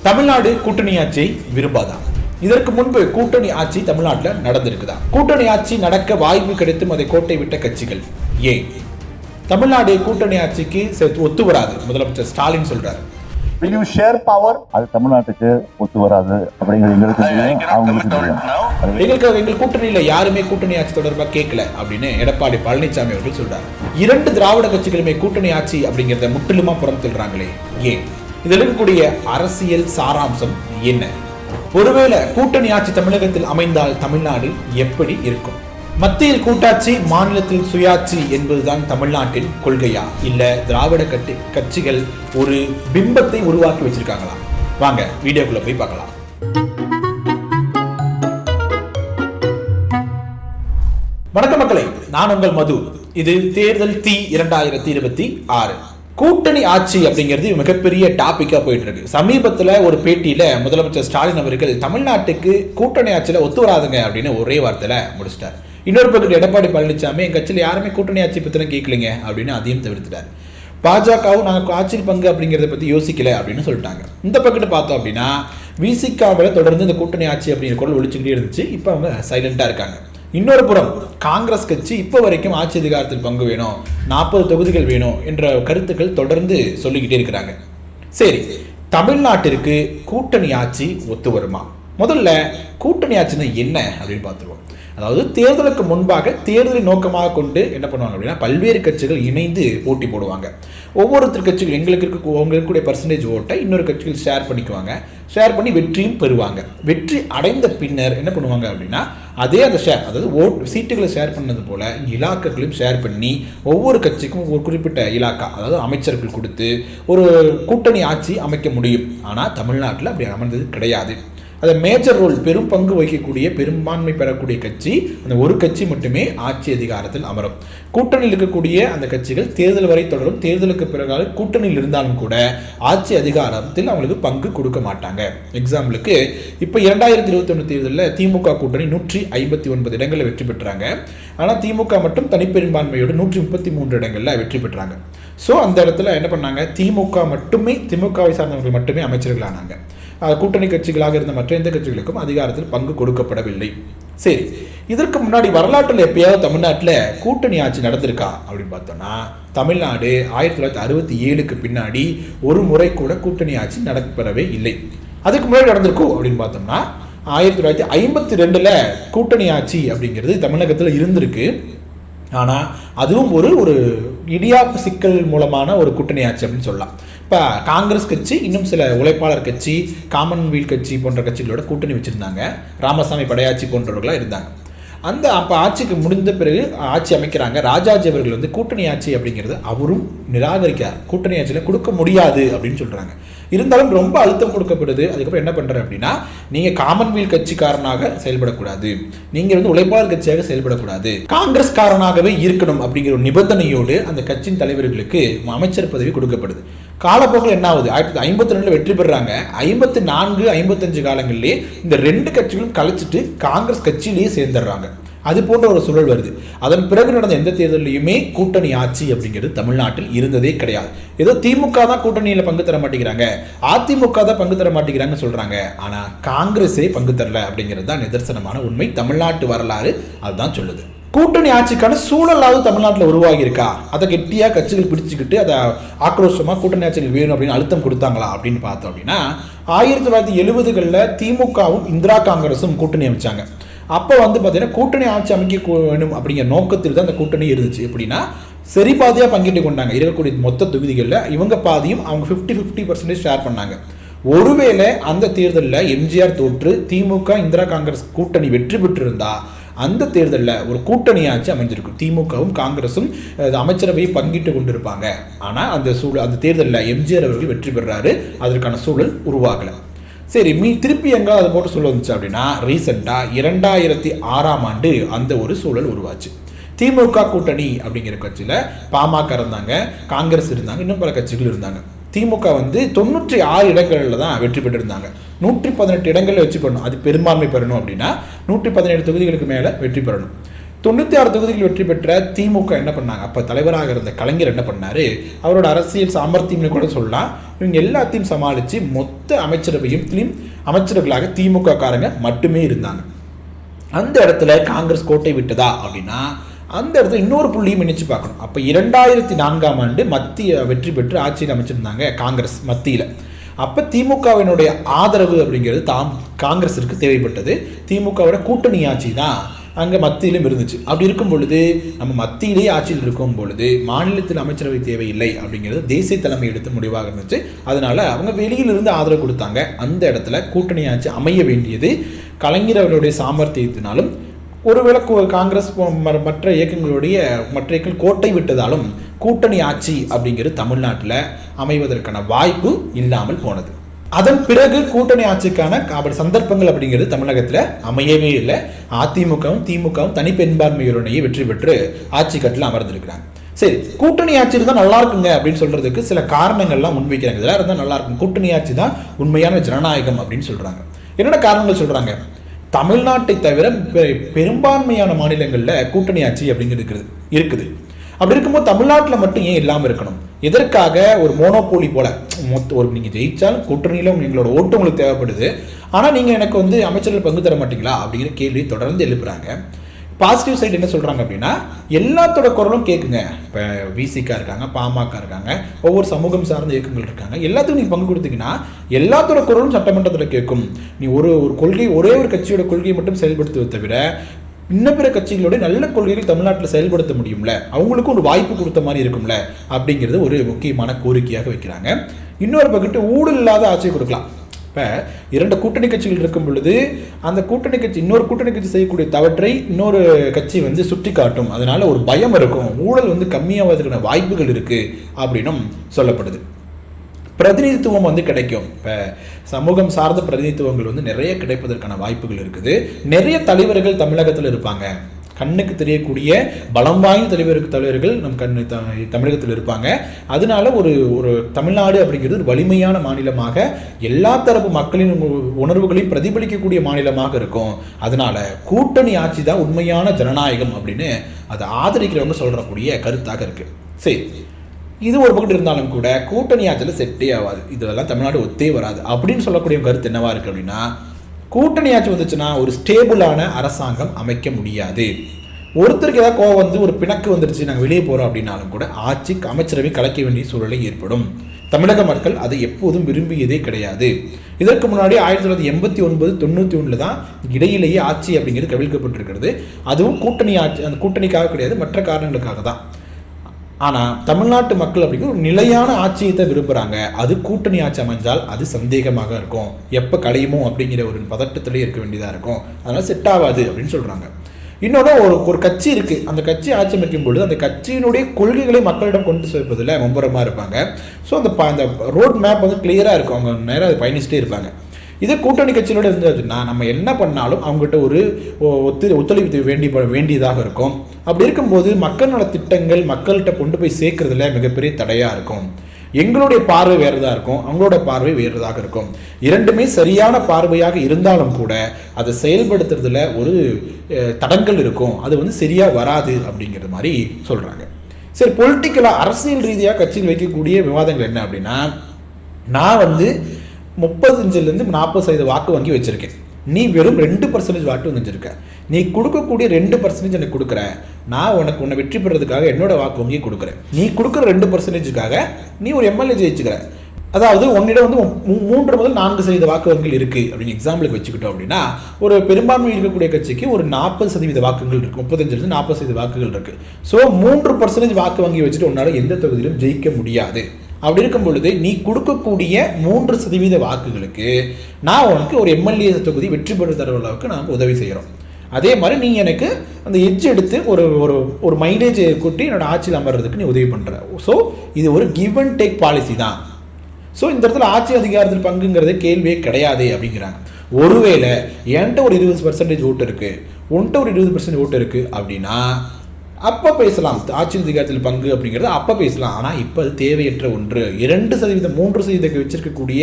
தமிழ்நாடு கூட்டணி ஆட்சியை விரும்பாதா? இதற்கு முன்பு கூட்டணி ஆட்சி தமிழ்நாட்டில் நடந்திருக்குதா? கூட்டணி ஆட்சி நடக்க வாய்ப்பு கிடைத்தும் அதை கோட்டை விட்ட கட்சிகள் ஏன்? தமிழ்நாடு கூட்டணி ஆட்சிக்கு ஒத்து வராது முதலமைச்சர் ஸ்டாலின் சொல்றாரு. அது தமிழ்நாட்டுக்கு ஒத்து வராது அப்படிங்கிறது எங்களுக்கு தெரியும், அவங்களுக்கு தெரியும். எங்கள் கூட்டணியில யாருமே கூட்டணி ஆட்சி தொடர்பாக கேட்கல அப்படின்னு எடப்பாடி பழனிசாமி அவர்கள் சொல்றாரு. இரண்டு திராவிட கட்சிகளுமே கூட்டணி ஆட்சி அப்படிங்கிறத முற்றிலுமா புறம் தள்ளுறாங்களே ஏன்? இதில் இருக்கக்கூடிய அரசியல் சாராம்சம் என்ன? ஒருவேளை கூட்டணி ஆட்சி தமிழகத்தில் அமைந்தால் தமிழ்நாடு எப்படி இருக்கும்? மத்தியில் கூட்டாட்சி, மாநிலத்தில் சுயாட்சி என்பதுதான் தமிழ்நாட்டின் கொள்கையா? இல்ல திராவிட கட்சிகள் ஒரு பிம்பத்தை உருவாக்கி வச்சிருக்காங்களா? வாங்க வீடியோக்குள்ள போய் பார்க்கலாம். வணக்கம் மக்களே, நான் உங்கள் மது. இது தேர்தல் தீ 2026. கூட்டணி ஆட்சி அப்படிங்கிறது மிகப்பெரிய டாபிக்கா போயிட்டு இருக்கு. சமீபத்தில் ஒரு பேட்டியில முதலமைச்சர் ஸ்டாலின் அவர்கள் தமிழ்நாட்டுக்கு கூட்டணி ஆட்சியில ஒத்து வராதுங்க அப்படின்னு ஒரே வார்த்தையில முடிச்சிட்டார். இன்னொரு பக்கத்தில் எடப்பாடி பழனிசாமி எங்க கட்சியில் யாருமே கூட்டணி ஆட்சி பத்தி கேட்கலங்க அப்படின்னு அதையும் தவிர்த்துட்டார். பாஜகவும் நாங்கள் ஆட்சியில் பங்கு அப்படிங்கிறத பத்தி யோசிக்கல அப்படின்னு சொல்லிட்டாங்க. இந்த பக்கத்து பார்த்தோம் அப்படின்னா விசிகாவில் தொடர்ந்து இந்த கூட்டணி ஆட்சி அப்படிங்கிற குரல் ஒழிச்சுக்கிட்டே இருந்துச்சு. இப்போ அவங்க சைலண்டா இருக்காங்க. இன்னொரு புறம் காங்கிரஸ் கட்சி இப்போ வரைக்கும் ஆட்சி அதிகாரத்தில் பங்கு வேணும், 40 தொகுதிகள் வேணும் என்ற கருத்துக்கள் தொடர்ந்து சொல்லிக்கிட்டே இருக்கிறாங்க. சரி, தமிழ்நாட்டிற்கு கூட்டணி ஆட்சி ஒத்து வருமா? முதல்ல கூட்டணி ஆட்சினா என்ன அப்படின்னு பார்த்துருவோம். அதாவது தேர்தலுக்கு முன்பாக தேர்தலை நோக்கமாக கொண்டு என்ன பண்ணுவாங்க அப்படின்னா பல்வேறு கட்சிகள் இணைந்து போட்டி போடுவாங்க. ஒவ்வொருத்தர் கட்சிகள் உங்களுக்கு பர்சன்டேஜ் ஓட்டை இன்னொரு கட்சிகள் ஷேர் பண்ணிக்குவாங்க. ஷேர் பண்ணி வெற்றியும் பெறுவாங்க. வெற்றி அடைந்த பின்னர் என்ன பண்ணுவாங்க அப்படின்னா அதே அந்த ஷேர், அதாவது சீட்டுகளை ஷேர் பண்ணது போல இலாக்காக்களையும் ஷேர் பண்ணி ஒவ்வொரு கட்சிக்கும் ஒரு குறிப்பிட்ட இலாக்கா, அதாவது அமைச்சர்கள் கொடுத்து ஒரு கூட்டணி ஆட்சி அமைக்க முடியும். ஆனால் தமிழ்நாட்டில் அப்படி அமைந்தது கிடையாது. அதை மேஜர் ரோல், பெரும் பங்கு வகிக்கக்கூடிய, பெரும்பான்மை பெறக்கூடிய கட்சி அந்த ஒரு கட்சி மட்டுமே ஆட்சி அதிகாரத்தில் அமரும். கூட்டணியில் இருக்கக்கூடிய அந்த கட்சிகள் தேர்தல் வரை தொடரும். தேர்தலுக்கு பிறகு கூட்டணியில் இருந்தாலும் கூட ஆட்சி அதிகாரத்தில் அவங்களுக்கு பங்கு கொடுக்க மாட்டாங்க. எக்ஸாம்பிளுக்கு இப்போ 2021 தேர்தலில் திமுக கூட்டணி 159 இடங்களில் வெற்றி பெற்றாங்க. ஆனால் திமுக மட்டும் தனிப்பெரும்பான்மையோடு 133 இடங்களில் வெற்றி பெற்றாங்க. ஸோ அந்த இடத்துல என்ன பண்ணாங்க, திமுகவை சார்ந்தவர்கள் மட்டுமே அமைச்சர்கள் ஆனாங்க. கூட்டணி கட்சிகளாக இருந்த மற்ற எந்த கட்சிகளுக்கும் அதிகாரத்தில் பங்கு கொடுக்கப்படவில்லை. சரி, இதற்கு முன்னாடி வரலாற்றில் எப்பயாவது தமிழ்நாட்டில் கூட்டணி ஆட்சி நடந்திருக்கா அப்படின்னு பார்த்தோம்னா தமிழ்நாடு 1967க்கு பின்னாடி ஒரு முறை கூட கூட்டணி ஆட்சி நடப்பெறவே இல்லை. அதுக்கு முன்னாடி நடந்திருக்கும் அப்படின்னு பார்த்தோம்னா 1952 கூட்டணி ஆட்சி அப்படிங்கிறது தமிழகத்தில் இருந்திருக்கு. ஆனால் அதுவும் ஒரு இடியாப்பு சிக்கல் மூலமான ஒரு கூட்டணி ஆட்சி அப்படின்னு சொல்லலாம். இப்போ காங்கிரஸ் கட்சி, இன்னும் சில உழைப்பாளர் கட்சி, காமன்வெல்த் கட்சி போன்ற கட்சிகளோட கூட்டணி வச்சுருந்தாங்க. ராமசாமி படையாட்சி போன்றவர்களாக இருந்தாங்க. அப்போ ஆட்சிக்கு முடிந்த பிறகு ஆட்சி அமைக்கிறாங்க. ராஜாஜி அவர்கள் கூட்டணி ஆட்சி அப்படிங்கிறது அவரும் நிராகரிக்கார். கூட்டணி ஆட்சியில் கொடுக்க முடியாது அப்படின்னு சொல்கிறாங்க. இருந்தாலும் ரொம்ப அழுத்தம் கொடுக்கப்படுது. அதுக்கப்புறம் என்ன பண்ணுறாரு அப்படின்னா, நீங்கள் காமன்வெல்த் கட்சிக்காரனாக செயல்படக்கூடாது, நீங்கள் உழைப்பாளர் கட்சியாக செயல்படக்கூடாது, காங்கிரஸ்காரனாகவே இருக்கணும் அப்படிங்கிற ஒரு நிபந்தனையோடு அந்த கட்சியின் தலைவர்களுக்கு அமைச்சர் பதவி கொடுக்கப்படுது. காலப்போக்கில் என்ன ஆகுது, 1952 வெற்றி பெறாங்க. 54, 55 காலங்களிலே இந்த ரெண்டு கட்சிகளும் கலைச்சிட்டு காங்கிரஸ் கட்சியிலேயே சேர்ந்துடுறாங்க. அது போன்ற ஒரு சூழல் வருது. அதன் பிறகு நடந்த எந்த தேர்தலையுமே கூட்டணி ஆட்சி அப்படிங்கிறது தமிழ்நாட்டில் இருந்ததே கிடையாது. ஏதோ திமுக தான் கூட்டணியில் பங்கு தர மாட்டேங்கிறாங்க, அதிமுக தான் பங்கு தர மாட்டேங்கிறாங்கன்னு சொல்றாங்க. ஆனா காங்கிரஸே பங்கு தரல அப்படிங்கிறது தான் நிதர்சனமான உண்மை. தமிழ்நாட்டு வரலாறு அதுதான் சொல்லுது. கூட்டணி ஆட்சிக்கான சூழலாவது தமிழ்நாட்டில் உருவாகி இருக்கா? அதை கெட்டியாக கட்சிகள் பிடிச்சிக்கிட்டு அதை ஆக்ரோஷமாக கூட்டணி ஆட்சிகள் வேணும் அப்படின்னு அழுத்தம் கொடுத்தாங்களா அப்படின்னு பார்த்தோம் அப்படின்னா 1970களில் திமுகவும் இந்திரா காங்கிரஸும் கூட்டணி அமைச்சாங்க. அப்போ பார்த்தீங்கன்னா கூட்டணி ஆட்சி அமைக்க வேணும் அப்படிங்கிற நோக்கத்தில் தான் அந்த கூட்டணி இருந்துச்சு. எப்படின்னா சரி பாதியாக பங்கிட்டு கொண்டாங்க. இருக்கக்கூடிய மொத்த தொகுதிகளில் இவங்க பாதியும் அவங்க 50-50% ஷேர் பண்ணாங்க. ஒருவேளை அந்த தேர்தலில் எம்ஜிஆர் தோற்று திமுக இந்திரா காங்கிரஸ் கூட்டணி வெற்றி பெற்றிருந்தா அந்த தேர்தலில் ஒரு கூட்டணி ஆட்சி அமைஞ்சிருக்கும். திமுகவும் காங்கிரஸும் அமைச்சரவையை பங்கிட்டு கொண்டிருப்பாங்க. ஆனால் அந்த தேர்தலில் எம்ஜிஆர் அவர்கள் வெற்றி பெறாரு. அதற்கான சூழல் உருவாகலை. சரி, திருப்பி எங்கே அதை போட்டு சொல்ல வந்துச்சு அப்படின்னா ரீசெண்டாக 2006ஆம் ஆண்டு அந்த ஒரு சூழல் உருவாச்சு. திமுக கூட்டணி அப்படிங்கிற கட்சியில் பாமக இருந்தாங்க, காங்கிரஸ் இருந்தாங்க, இன்னும் பல கட்சிகள் இருந்தாங்க. திமுக 96 இடங்களில் தான் வெற்றி பெற்றிருந்தாங்க. 118 இடங்களில் வெற்றி பெறணும், அது பெரும்பான்மை பெறணும் அப்படின்னா 117 தொகுதிகளுக்கு மேலே வெற்றி பெறணும். 96 தொகுதிகள் வெற்றி பெற்ற திமுக என்ன பண்ணாங்க, அப்போ தலைவராக இருந்த கலைஞர் என்ன பண்ணாரு, அவரோட அரசியல் சாமர்த்தியம்னு கூட சொல்லலாம், இவங்க எல்லாத்தையும் சமாளித்து மொத்த அமைச்சரவையும் அமைச்சர்களாக திமுக காரங்க மட்டுமே இருந்தாங்க. அந்த இடத்துல காங்கிரஸ் கோட்டை விட்டதா அப்படின்னா அந்த இடத்துல இன்னொரு புள்ளியும் நினைச்சு பார்க்கணும். அப்போ 2004ஆம் ஆண்டு மத்திய வெற்றி பெற்று ஆட்சியில் அமைச்சிருந்தாங்க காங்கிரஸ் மத்தியில். அப்போ திமுகவினுடைய ஆதரவு அப்படிங்கிறது காங்கிரஸிற்கு தேவைப்பட்டது. திமுகவோட கூட்டணி ஆட்சி தான் அங்கே மத்தியிலும் இருந்துச்சு. அப்படி இருக்கும் பொழுது நம்ம மத்தியிலேயே ஆட்சியில் இருக்கும் பொழுது மாநிலத்தில் அமைச்சரவை தேவையில்லை அப்படிங்கிறது தேசிய தலைமை எடுத்த முடிவாக இருந்துச்சு. அதனால அவங்க வெளியிலிருந்து ஆதரவு கொடுத்தாங்க. அந்த இடத்துல கூட்டணி ஆட்சி அமைய வேண்டியது கலைஞர் அவர்களுடைய சாமர்த்தியத்தினாலும் ஒருவேளை காங்கிரஸ் மற்ற இயக்கங்கள் கோட்டை விட்டதாலும் கூட்டணி ஆட்சி அப்படிங்கிறது தமிழ்நாட்டில் அமைவதற்கான வாய்ப்பு இல்லாமல் போனது. அதன் பிறகு கூட்டணி ஆட்சிக்கான சந்தர்ப்பங்கள் அப்படிங்கிறது தமிழகத்தில் அமையவே இல்லை. அதிமுகவும் திமுகவும் தனிப்பெரும்பான்மையுடனேயே வெற்றி பெற்று ஆட்சி கட்டில் அமர்ந்திருக்கிறாங்க. சரி, கூட்டணி ஆட்சி இருந்தால் நல்லா இருக்குங்க அப்படின்னு சொல்றதுக்கு சில காரணங்கள்லாம் முன்வைக்கிறாங்க. இதெல்லாம் இருந்தால் நல்லா இருக்கும், கூட்டணி ஆட்சி தான் உண்மையான ஜனநாயகம் அப்படின்னு சொல்றாங்க. என்னென்ன காரணங்கள் சொல்றாங்க? தமிழ்நாட்டை தவிர பெரும்பான்மையான மாநிலங்களில் கூட்டணி ஆட்சி அப்படிங்கிறது இருக்குது. அப்படி இருக்கும்போது தமிழ்நாட்டில் மட்டும் ஏன் இல்லாமல் இருக்கணும்? எதற்காக ஒரு மோனோபோலி போல நீங்கள் ஜெயிச்சாலும் கூட்டணியில எங்களோட ஓட்டு உங்களுக்கு தேவைப்படுது, ஆனால் நீங்கள் எனக்கு அமைச்சர்கள் பங்கு தர மாட்டீங்களா அப்படிங்கிற கேள்வி தொடர்ந்து எழுப்புறாங்க. பாசிட்டிவ் சைடு என்ன சொல்றாங்க அப்படின்னா, எல்லாத்தோட குரலும் கேட்குங்க. இப்போ விசிகா இருக்காங்க, பாமக இருக்காங்க, ஒவ்வொரு சமூகம் சார்ந்த இயக்கங்கள் இருக்காங்க. எல்லாத்துக்கும் நீங்கள் பங்கு கொடுத்தீங்கன்னா எல்லாத்தோட குரலும் சட்டமன்றத்தில் கேட்கும். நீ ஒரு கொள்கை, ஒரே ஒரு கட்சியோட கொள்கையை மட்டும் செயல்படுத்துவதை தவிர இன்னும் பிற கட்சிகளோட நல்ல கொள்கைகள் தமிழ்நாட்டில் செயல்படுத்த முடியும்ல, அவங்களுக்கும் ஒரு வாய்ப்பு கொடுத்த மாதிரி இருக்கும்ல அப்படிங்கிறது ஒரு முக்கியமான கோரிக்கையாக வைக்கிறாங்க. இன்னொரு பக்கத்து ஊழல் இல்லாத ஆட்சியை கொடுக்கலாம். இப்போ 2 கூட்டணி கட்சிகள் இருக்கும் பொழுது அந்த கூட்டணி கட்சி இன்னொரு கூட்டணி கட்சி செய்யக்கூடிய தவற்றை இன்னொரு கட்சி சுட்டி காட்டும். அதனால ஒரு பயம் இருக்கும், ஊழல் கம்மியாவதற்கான வாய்ப்புகள் இருக்கு அப்படின்னும் சொல்லப்படுது. பிரதிநிதித்துவம் கிடைக்கும். இப்போ சமூகம் சார்ந்த பிரதிநிதித்துவங்கள் நிறைய கிடைப்பதற்கான வாய்ப்புகள் இருக்குது. நிறைய தலைவர்கள் தமிழகத்தில் இருப்பாங்க. கண்ணுக்கு தெரியக்கூடிய பலம் வாய்ந்த தலைவர்கள் நம் தமிழகத்தில் இருப்பாங்க. அதனால ஒரு தமிழ்நாடு அப்படிங்கிறது ஒரு வலிமையான மாநிலமாக, எல்லா தரப்பு மக்களின் உணர்வுகளையும் பிரதிபலிக்கக்கூடிய மாநிலமாக இருக்கும். அதனால கூட்டணி ஆட்சி தான் உண்மையான ஜனநாயகம் அப்படின்னு அதை ஆதரிக்கிறவங்க சொல்றக்கூடிய கருத்தாக இருக்கு. சரி, இது ஒரு பக்கம் இருந்தாலும் கூட கூட்டணி ஆட்சியில் செட்டே ஆகாது, இதெல்லாம் தமிழ்நாடு ஒத்தே வராது அப்படின்னு சொல்லக்கூடிய கருத்து என்னவா இருக்கு அப்படின்னா, கூட்டணி ஆட்சி வந்துச்சுன்னா ஒரு ஸ்டேபிளான அரசாங்கம் அமைக்க முடியாது. ஒருத்தருக்கு ஏதாவது கோவம் ஒரு பிணக்கு வந்துருச்சு, நாங்கள் வெளியே போகிறோம் அப்படின்னாலும் கூட அமைச்சரவை கலைக்க வேண்டிய சூழலை ஏற்படும். தமிழக மக்கள் அதை எப்போதும் விரும்பியதே கிடையாது. இதற்கு முன்னாடி 1989, 91 தான் இடையிலேயே ஆட்சி அப்படிங்கிறது கவிழ்க்கப்பட்டிருக்கிறது. அதுவும் கூட்டணி ஆட்சி, அந்த கூட்டணிக்காக கிடையாது, மற்ற காரணங்களுக்காக தான். ஆனால் தமிழ்நாட்டு மக்கள் அப்படிங்கிற ஒரு நிலையான ஆட்சியை தான் விரும்புகிறாங்க. அது கூட்டணி ஆட்சி அமைஞ்சால் அது சந்தேகமாக இருக்கும், எப்போ களையுமோ அப்படிங்கிற ஒரு பதட்டத்திலே இருக்க வேண்டியதாக இருக்கும். அதனால் செட் ஆகாது அப்படின்னு சொல்கிறாங்க. இன்னொன்று, ஒரு கட்சி இருக்குது, அந்த கட்சி ஆட்சி அமைக்கும் பொழுது அந்த கட்சியினுடைய கொள்கைகளை மக்களிடம் கொண்டு சேர்ப்பதில் மும்பரமாக இருப்பாங்க. ஸோ அந்த ரோட் மேப் கிளியராக இருக்கும், அவங்க நேராக அதை பயணிச்சுட்டே இருப்பாங்க. இதே கூட்டணி கட்சியோட இருந்ததுன்னா நம்ம என்ன பண்ணாலும் அவங்ககிட்ட ஒரு ஒத்துழைப்பு வேண்டியதாக இருக்கும். அப்படி இருக்கும்போது மக்கள் நல திட்டங்கள் மக்கள்கிட்ட கொண்டு போய் சேர்க்கறதுல மிகப்பெரிய தடையாக இருக்கும். எங்களுடைய பார்வை வேறதாக இருக்கும், அவங்களோட பார்வை வேறதாக இருக்கும். இரண்டுமே சரியான பார்வையாக இருந்தாலும் கூட அதை செயல்படுத்துறதுல ஒரு தடங்கள் இருக்கும், அது சரியாக வராது அப்படிங்கிற மாதிரி சொல்கிறாங்க. சரி, பொலிட்டிக்கலாக அரசியல் ரீதியாக கட்சியில் வைக்கக்கூடிய விவாதங்கள் என்ன அப்படின்னா, நான் 35% 40% வாக்கு வங்கி வச்சிருக்கேன், நீ வெறும் 2% வாக்கு வச்சிருக்க, நீ கொடுக்கக்கூடிய 2% எனக்கு கொடுக்குற, நான் உன்னை வெற்றி பெறதுக்காக என்னோட வாக்கு வங்கியை கொடுக்குறேன், நீ கொடுக்குற 2%க்காக நீ ஒரு எம்எல்ஏ ஜெயிச்சுக்கிற. அதாவது உன்னிடம் 3 முதல் 4% வாக்கு வங்கிகள் இருக்கு அப்படின்னு எக்ஸாம்பிளுக்கு வச்சுக்கிட்டோம் அப்படின்னா, ஒரு பெரும்பான்மை இருக்கக்கூடிய கட்சிக்கு ஒரு 40% வாக்குகள் இருக்கு, 35% 40% வாக்குகள் இருக்கு. ஸோ 3% வாக்கு வங்கி வச்சுட்டு உன்னால எந்த தொகுதியிலும் ஜெயிக்க முடியாது. அப்படி இருக்கும் பொழுது நீ கொடுக்கக்கூடிய 3% வாக்குகளுக்கு நான் உனக்கு ஒரு எம்எல்ஏ தொகுதி வெற்றி பெற தர அளவுக்கு நான் உதவி செய்கிறோம். அதே மாதிரி நீ எனக்கு அந்த எட்ஜ் எடுத்து ஒரு மைலேஜ் கூட்டி என்னோட ஆட்சியில் அமர்றதுக்கு நீ உதவி பண்ணுற. ஸோ இது ஒரு கிவ் அண்ட் டேக் பாலிசி தான். ஸோ இந்த இடத்துல ஆட்சி அதிகாரத்தில் பங்குங்கிறதே கேள்வியே கிடையாது அப்படிங்கிறாங்க. ஒருவேளை என்கிட்ட ஒரு 20% ஓட்டு இருக்குது, உன்கிட்ட ஒரு 20% ஓட்டு இருக்குது அப்படின்னா அப்போ பேசலாம், ஆட்சி அதிகாரத்தில் பங்கு அப்படிங்கிறது அப்போ பேசலாம். ஆனால் இப்போ அது தேவையற்ற ஒன்று. 2%, 3% வச்சிருக்கக்கூடிய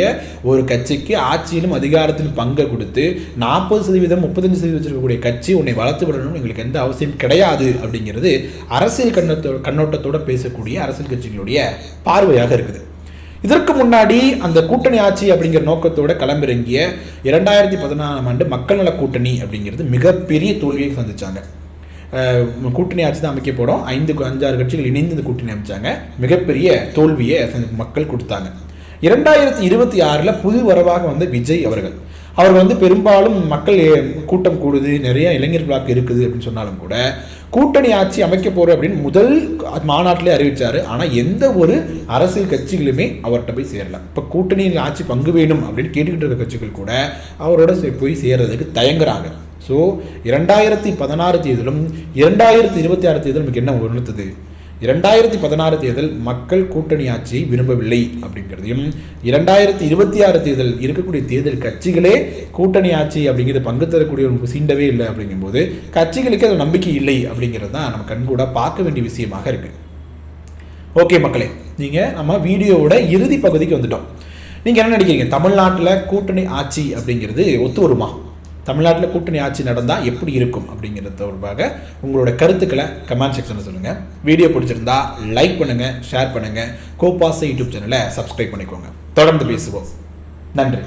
ஒரு கட்சிக்கு ஆட்சியிலும் அதிகாரத்திலும் பங்கை கொடுத்து 40%, 35% வச்சிருக்கக்கூடிய கட்சி உன்னை வளர்த்து விடணும்னு எங்களுக்கு எந்த அவசியம் கிடையாது அப்படிங்கிறது அரசியல் கண்ணோட்டத்தோட பேசக்கூடிய அரசியல் கட்சிகளுடைய பார்வையாக இருக்குது. இதற்கு முன்னாடி அந்த கூட்டணி ஆட்சி அப்படிங்கிற நோக்கத்தோட களமிறங்கிய 2014ஆம் ஆண்டு மக்கள் நல கூட்டணி அப்படிங்கிறது மிகப்பெரிய தோல்வியை சந்திச்சாங்க. கூட்டணி ஆட்சி தான் அமைக்க போகிறோம், 5-6 கட்சிகள் இணைந்து இந்த கூட்டணி அமைச்சாங்க. மிகப்பெரிய தோல்வியை மக்கள் கொடுத்தாங்க. 2026 புது வரவாக வந்த விஜய் அவர்கள் பெரும்பாலும் மக்கள் கூட்டம் கூடுது, நிறைய இளைஞர் பிளாக் இருக்குது அப்படின்னு சொன்னாலும் கூட கூட்டணி ஆட்சி அமைக்க போகிறோம் அப்படின்னு முதல் மாநாட்டிலே அறிவித்தார். ஆனால் எந்த ஒரு அரசியல் கட்சிகளுமே அவர்கிட்ட போய் சேரல. இப்போ கூட்டணியில் ஆட்சி பங்கு வேணும் அப்படின்னு கேட்டுக்கிட்டு இருக்க கட்சிகள் கூட அவரோட போய் சேர்றதுக்கு தயங்குறாங்க. ஸோ 2016 தேர்தலும் 2026 தேர்தல் நமக்கு என்ன உணர்த்துது? 2016 தேர்தல் மக்கள் கூட்டணி ஆட்சியை விரும்பவில்லை அப்படிங்கிறதையும், 2026 தேர்தல் இருக்கக்கூடிய தேர்தல் கட்சிகளே கூட்டணி ஆட்சி அப்படிங்கிறது பங்கு தரக்கூடிய ஒரு சீண்டவே இல்லை அப்படிங்கும்போது கட்சிகளுக்கு அது நம்பிக்கை இல்லை அப்படிங்கிறது தான் நம்ம கண்கூட பார்க்க வேண்டிய விஷயமாக இருக்கு. ஓகே மக்களே, நம்ம வீடியோவோட இறுதி பகுதிக்கு வந்துட்டோம். நீங்கள் என்ன நினைக்கிறீங்க? தமிழ்நாட்டில் கூட்டணி ஆட்சி அப்படிங்கிறது ஒத்து வருமா? தமிழ்நாட்டில் கூட்டணி ஆட்சி நடந்தால் எப்படி இருக்கும் அப்படிங்கிறது தொடர்பாக உங்களோட கருத்துக்களை கமெண்ட் செக்ஷனில் சொல்லுங்கள். வீடியோ பிடிச்சிருந்தா லைக் பண்ணுங்கள், ஷேர் பண்ணுங்கள். கோபாஸ் யூடியூப் சேனலை சப்ஸ்கிரைப் பண்ணிக்கோங்க. தொடர்ந்து பேசுவோம். நன்றி.